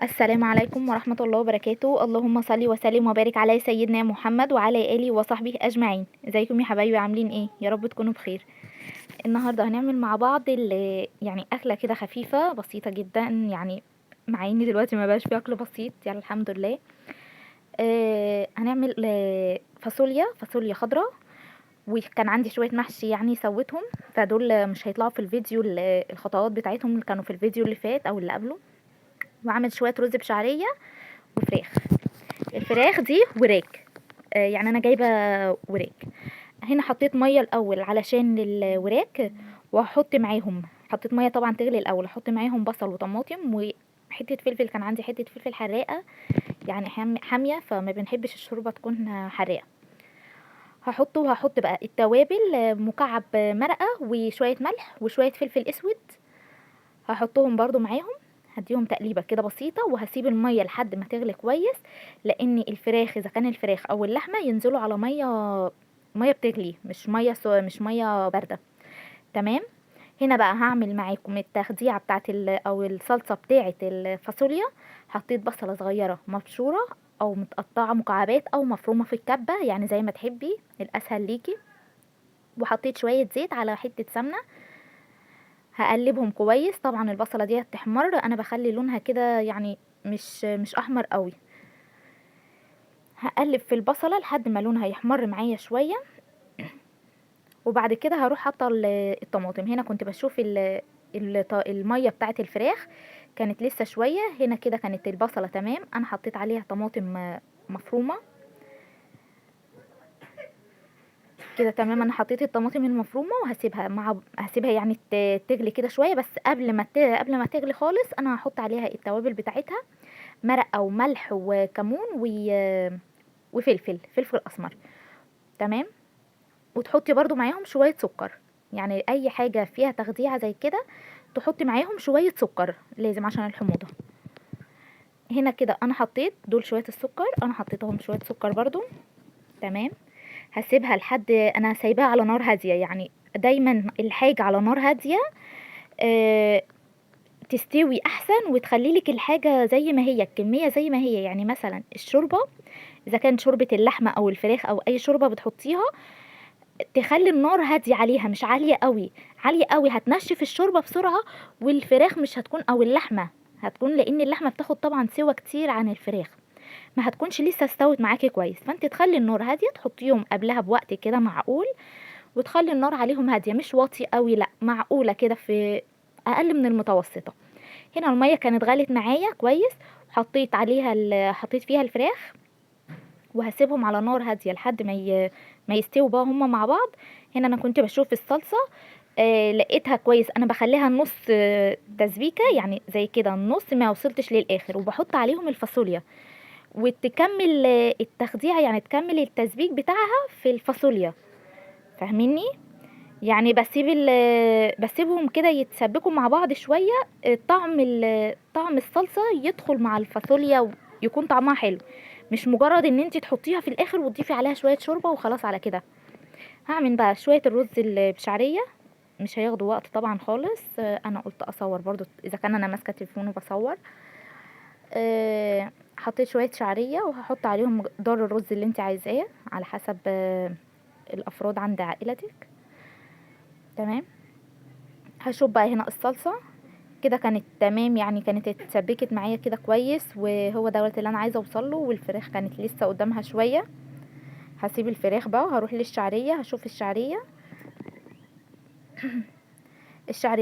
السلام عليكم ورحمة الله وبركاته. اللهم صل وسلم وبارك على سيدنا محمد وعلى آله وصحبه أجمعين. ازيكم يا حبايبي؟ عاملين ايه؟ يا رب تكونوا بخير. النهاردة هنعمل مع بعض يعني أكلة كده خفيفة بسيطة جدا، يعني مع اني دلوقتي ما بقاش في أكل بسيط يعني الحمد لله. هنعمل فاصوليا خضراء، وكان عندي شوية محشي يعني سويتهم، فدول مش هيطلعوا في الفيديو. الخطوات بتاعتهم اللي كانوا في الفيديو اللي فات أو اللي قبله. وعمل شوية رز بشعرية وفراخ. الفراخ دي وراك، يعني انا جايبه وراك. هنا حطيت ميه الاول علشان الوراك، وهحط معاهم، حطيت ميه طبعا تغلي الاول، احط معاهم بصل وطماطم وحته فلفل، كان عندي حته فلفل حراقه يعني حاميه، فما بنحبش الشوربه تكون حراقه. وهحط بقى التوابل، مكعب مرقه وشويه ملح وشويه فلفل اسود، هحطهم برضو معاهم. هديهم تقليبه كده بسيطه، وهسيب الميه لحد ما تغلي كويس، لان الفراخ اذا كان الفراخ او اللحمه ينزلوا على ميه بتغلي، مش ميه بارده. تمام. هنا بقى هعمل معاكم التخديعه بتاعت او الصلصه بتاعه الفاصوليا. حطيت بصله صغيره مبشوره او متقطعه مكعبات او مفرومه في الكبه، يعني زي ما تحبي الاسهل ليكي. وحطيت شويه زيت على حته سمنه، هقلبهم كويس. طبعا البصله دي تحمر، انا بخلي لونها كده يعني مش احمر قوي. هقلب في البصله لحد ما لونها يحمر معايا شويه، وبعد كده هروح حاطه الطماطم. هنا كنت بشوف الميه بتاعه الفراخ كانت لسه شويه، هنا كده كانت البصله تمام. انا حطيت عليها طماطم مفرومه كده تمام. انا حطيت الطماطم المفرومه وهسيبها هسيبها يعني تغلي كده شويه، بس قبل ما تغلي خالص انا هحط عليها التوابل بتاعتها، مرقه وملح وكمون فلفل اسمر. تمام. وتحطي برضو معاهم شويه سكر، يعني اي حاجه فيها تخديعه زي كده تحطي معاهم شويه سكر لازم عشان الحموضه. هنا كده انا حطيت دول شويه السكر، انا حطيتهم شويه سكر برضو. تمام. هسيبها لحد، انا سايباها على نار هاديه، يعني دايما الحاجه على نار هاديه آه، تستوي احسن، وتخلي لك الحاجه زي ما هي، الكميه زي ما هي. يعني مثلا الشوربه، اذا كانت شوربه اللحمه او الفراخ او اي شوربه بتحطيها، تخلي النار هاديه عليها مش عاليه قوي. عاليه قوي هتنشف الشوربه بسرعه، والفراخ مش هتكون، او اللحمه هتكون، لان اللحمه بتاخد طبعا سوا كتير عن الفراخ، ما هتكونش لسه استوت معاكي كويس. فانت تخلي النار هاديه، تحطيهم قبلها بوقت كده معقول، وتخلي النار عليهم هاديه مش واطيه قوي، لا معقوله كده، في اقل من المتوسطه. هنا الميه كانت غلت معايا كويس، حطيت عليها حطيت فيها الفراخ، وهسيبهم على نار هاديه لحد ما يستووا بقى هما مع بعض. هنا انا كنت بشوف الصلصه، لقيتها كويس، انا بخليها نص تسبيكه، يعني زي كده النص، ما وصلتش للاخر، وبحط عليهم الفاصوليا وتكمل التخديع، يعني تكمل التسبيك بتاعها في الفاصوليا. فاهميني؟ يعني بسيبهم كده يتسبكوا مع بعض شويه، طعم الصلصه يدخل مع الفاصوليا ويكون طعمها حلو، مش مجرد ان انت تحطيها في الاخر وتضيفي عليها شويه شوربه وخلاص على كده. هعمل بقى شويه الرز بشعريه، مش هياخدوا وقت طبعا خالص. انا قلت اصور برضو اذا كان انا ماسكه تليفون وبصور. حطيت شويه شعريه، وهحط عليهم مقدار الرز اللي انت عايزاه على حسب الافراد عند عائلتك. تمام. هشوف بقى هنا الصلصه كده كانت تمام، يعني كانت اتسبكت معايا كده كويس، وهو دوت اللي انا عايزه اوصله. والفراخ كانت لسه قدامها شويه، هسيب الفراخ بقى وهروح للشعريه. هشوف الشعريه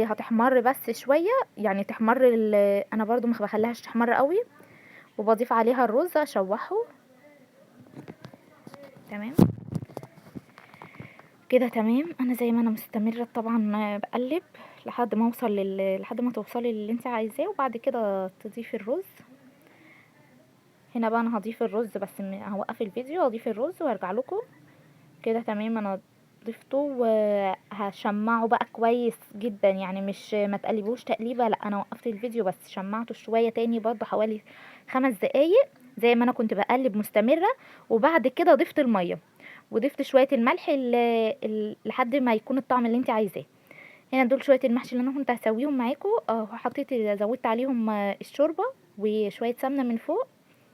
هتحمر بس شويه، يعني تحمر انا برضو مش بخليهاش تحمر قوي، وبضيف عليها الرز اشوحه. تمام كده تمام. انا زي ما انا مستمره طبعا بقلب لحد ما توصلي للي انت عايزاه، وبعد كده تضيفي الرز. هنا بقى انا هضيف الرز، بس هوقف الفيديو واضيف الرز وارجع لكم. كده تمام. انا ضفته وهشمعه بقى كويس جدا، يعني مش ما تقلبوش تقليبه، لا انا وقفت الفيديو بس شمعته شويه تاني برضه حوالي 5 دقايق زي ما انا كنت بقلب مستمره. وبعد كده ضفت الميه، وضفت شويه الملح لحد ما يكون الطعم اللي انت عايزاه. هنا دول شويه المحشي اللي انا كنت هسويهم معاكم، وحطيت زودت عليهم الشوربه وشويه سمنه من فوق،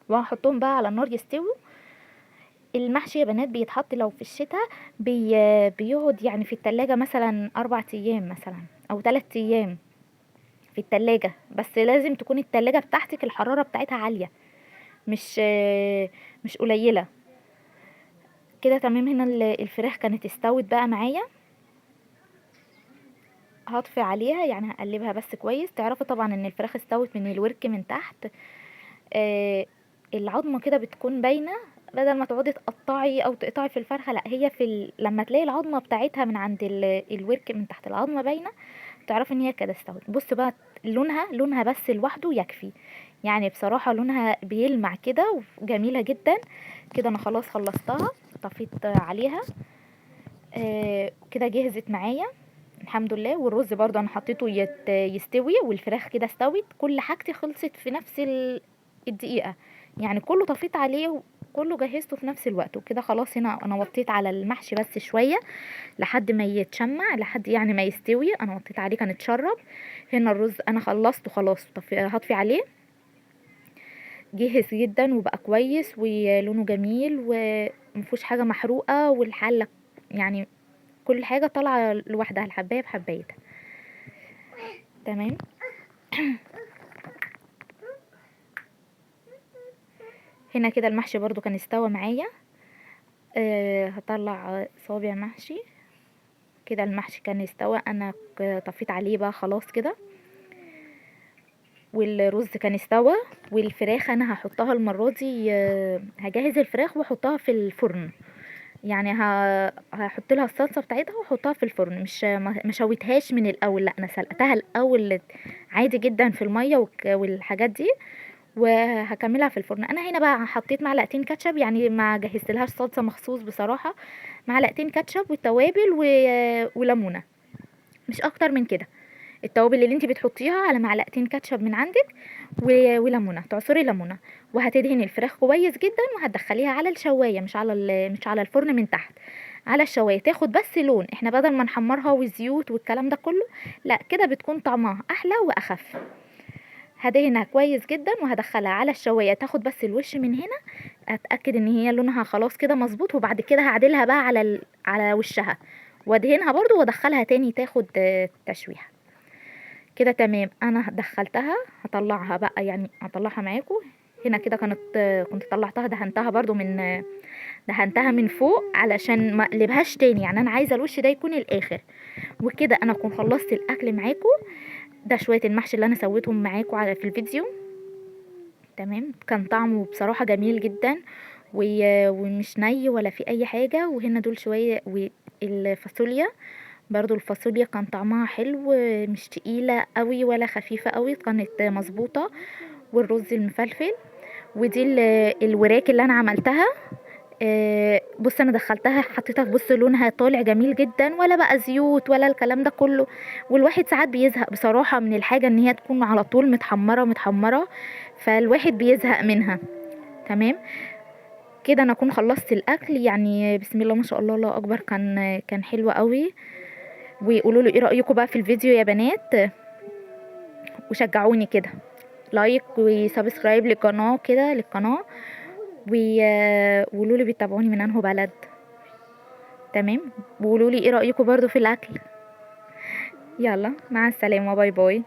وهحطهم بقى على النار يستووا. المحشي يا بنات بيتحط لو في الشتاء بيقعد يعني في التلاجة مثلا 4 ايام مثلا او 3 ايام في التلاجة، بس لازم تكون التلاجة بتاعتك الحرارة بتاعتها عالية، مش مش قليلة. كده تمام. هنا الفراخ كانت استوت بقى معايا، هطفي عليها يعني هقلبها بس كويس. تعرفوا طبعا ان الفراخ استوت من الورك من تحت. آه العظمه كده بتكون باينه، بدل ما تقعدي تقطعي او تقطعي في الفرخه، لا هي لما تلاقي العظمه بتاعتها من عند الورك من تحت العظمه باينه، تعرفي ان هي كده استوت. بص بقى لونها بس لوحده يكفي، يعني بصراحه لونها بيلمع كده وجميله جدا. كده انا خلاص خلصتها، طفيت عليها. كده جهزت معايا الحمد لله. والرز برضو انا حطيته يستوي، والفراخ كده استوت، كل حاجتي خلصت في نفس الدقيقة، يعني كله طفيت عليه وكله جهزته في نفس الوقت. وكده خلاص هنا انا وطيت على المحشي بس شوية لحد ما يتشمع، لحد يعني ما يستوي، انا وطيت عليه كان اتشرب. هنا الرز انا خلصته خلاص، هطفي عليه. جهز جدا وبقى كويس ولونه جميل ومفيهوش حاجة محروقة، والحلة يعني كل حاجة طالعة لوحدها، الحباية بحبايتها. تمام. هنا كده المحشي برضو كان استوى معايا. هطلع صابع محشي. كده المحشي كان استوى، انا طفيت عليه بقى خلاص كده. والرز كان استوى، والفراخ انا هحطها المرة دي، هجهز الفراخ واحطها في الفرن. يعني هحط لها الصلصه بتاعتها واحطها في الفرن، مش ما شويتهاش من الاول، لا انا سلقتها الاول عادي جدا في الميه والحاجات دي، وهكملها في الفرن. انا هنا بقى حطيت معلقتين كاتشب، يعني ما جهزت لهاش صلصه مخصوص بصراحه. معلقتين كاتشب والتوابل وليمونه، مش اكتر من كده. التوابل اللي انت بتحطيها على معلقتين كاتشب من عندك وليمونه، تعصري ليمونه. وهتدهني الفراخ كويس جدا وهتدخليها على الشوايه، مش على الفرن من تحت، على الشوايه تاخد بس لون. احنا بدل ما نحمرها والزيوت والكلام ده كله، لا كده بتكون طعمها احلى واخف. هدهنها كويس جدا وهدخلها على الشوايه تاخد بس الوش من هنا، اتاكد ان هي لونها خلاص كده مظبوط. وبعد كده هعدلها بقى على وشها، وادهنها برضو وادخلها تاني تاخد تشويحه. كده تمام. انا دخلتها، هطلعها بقى يعني هطلعها معاكم. هنا كده كنت طلعتها، دهنتها من فوق علشان ما اقلبهاش تاني، يعني انا عايزه الوش ده يكون الاخر. وكده انا اكون خلصت الاكل معاكم. ده شويه المحشي اللي انا سويتهم معاكم في الفيديو. تمام. كان طعمه بصراحه جميل جدا، ومش ني ولا في اي حاجه. وهنا دول شويه والفاصوليا برضو، الفاصوليا كان طعمها حلو، مش تقيلة قوي ولا خفيفة قوي، كانت مظبوطة. والرز المفلفل. ودي الوراك اللي انا عملتها. بص انا دخلتها حطيتها، بص لونها طالع جميل جدا، ولا بقى زيوت ولا الكلام ده كله. والواحد ساعات بيزهق بصراحة من الحاجة ان هي تكون على طول متحمرة متحمرة، فالواحد بيزهق منها. تمام. كده انا اكون خلصت الاكل، يعني بسم الله ما شاء الله الله اكبر، كان حلو قوي. وقولوا لي ايه رايكم بقى في الفيديو يا بنات، وشجعوني كده لايك وسبسكرايب للقناه. وقولوا لي بتتابعوني من انه بلد. تمام. وقولوا لي ايه رايكم برضو في الاكل. يلا مع السلامه، باي باي.